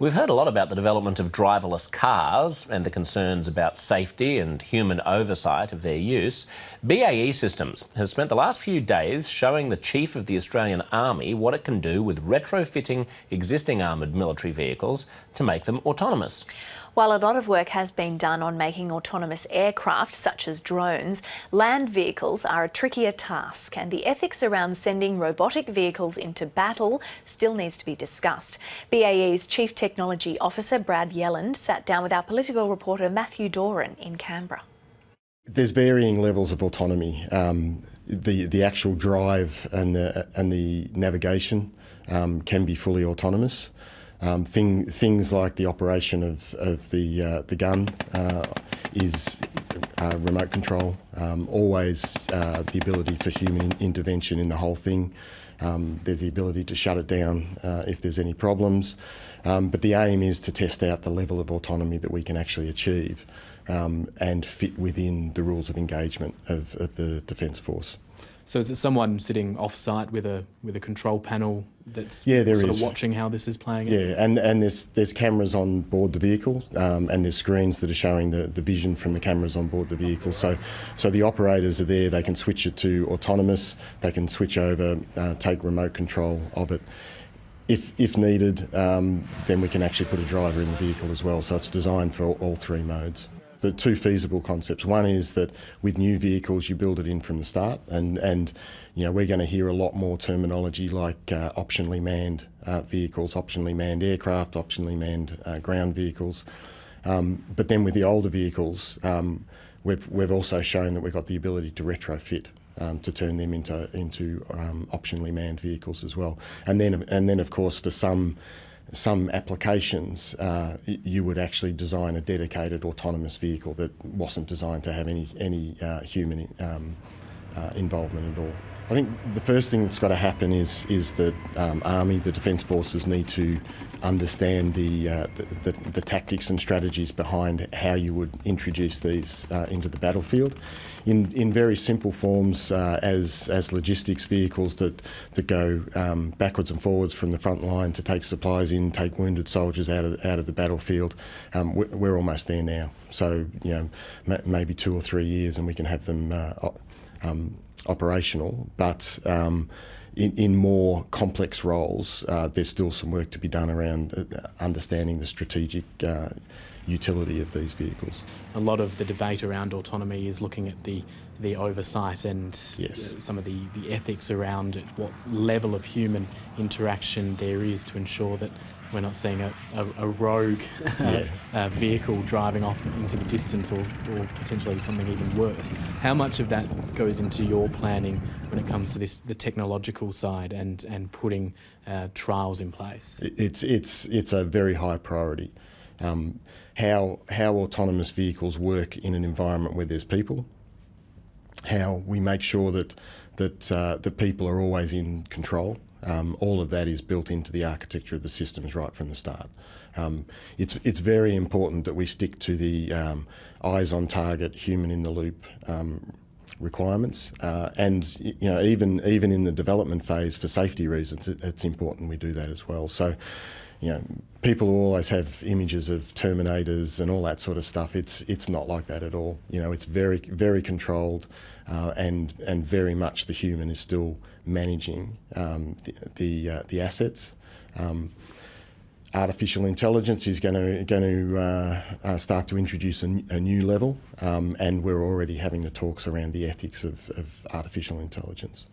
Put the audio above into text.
We've heard a lot about the development of driverless cars and the concerns about safety and human oversight of their use. BAE Systems has spent the last few days showing the Chief of the Australian Army what it can do with retrofitting existing armoured military vehicles to make them autonomous. While a lot of work has been done on making autonomous aircraft, such as drones, land vehicles are a trickier task, and the ethics around sending robotic vehicles into battle still needs to be discussed. BAE's Chief Technology Officer, Brad Yelland, sat down with our political reporter, Matthew Doran, in Canberra. There's varying levels of autonomy. The actual drive and the navigation can be fully autonomous. Things like the operation of the gun is remote control, always the ability for human intervention in the whole thing. There's the ability to shut it down if there's any problems, but the aim is to test out the level of autonomy that we can actually achieve and fit within the rules of engagement of the Defence Force. So is it someone sitting off-site with a control panel that's watching how this is playing out? Yeah, and there's cameras on board the vehicle, and there's screens that are showing the vision from the cameras on board the vehicle. So the operators are there, they can switch it to autonomous, they can switch over, take remote control of it. If needed, then we can actually put a driver in the vehicle as well. So it's designed for all three modes. The two feasible concepts. One is that with new vehicles you build it in from the start, and you know, we're going to hear a lot more terminology like optionally manned vehicles, optionally manned aircraft, optionally manned ground vehicles. But then with the older vehicles, we've also shown that we've got the ability to retrofit to turn them into optionally manned vehicles as well. And then of course for some applications, you would actually design a dedicated autonomous vehicle that wasn't designed to have any human involvement at all. I think the first thing that's got to happen is that Army, the Defence Forces, need to understand the tactics and strategies behind how you would introduce these into the battlefield. In very simple forms, as logistics vehicles that go backwards and forwards from the front line to take supplies in, take wounded soldiers out of the battlefield. We're almost there now. So you know, maybe 2 or 3 years, and we can have them operational. But in more complex roles, there's still some work to be done around understanding the strategic utility of these vehicles. A lot of the debate around autonomy is looking at the oversight and some of the ethics around it, what level of human interaction there is to ensure that we're not seeing a rogue vehicle driving off into the distance or potentially something even worse. How much of that goes into your planning when it comes to the technological side and putting trials in place? It's a very high priority. How autonomous vehicles work in an environment where there's people, how we make sure that the people are always in control. All of that is built into the architecture of the systems right from the start. It's very important that we stick to the eyes on target, human in the loop requirements, and you know, even in the development phase for safety reasons, it's important we do that as well. So, you know, people always have images of Terminators and all that sort of stuff. It's not like that at all. You know, it's very, very controlled, and very much the human is still managing the assets. Artificial intelligence is going to start to introduce a new level, and we're already having the talks around the ethics of artificial intelligence.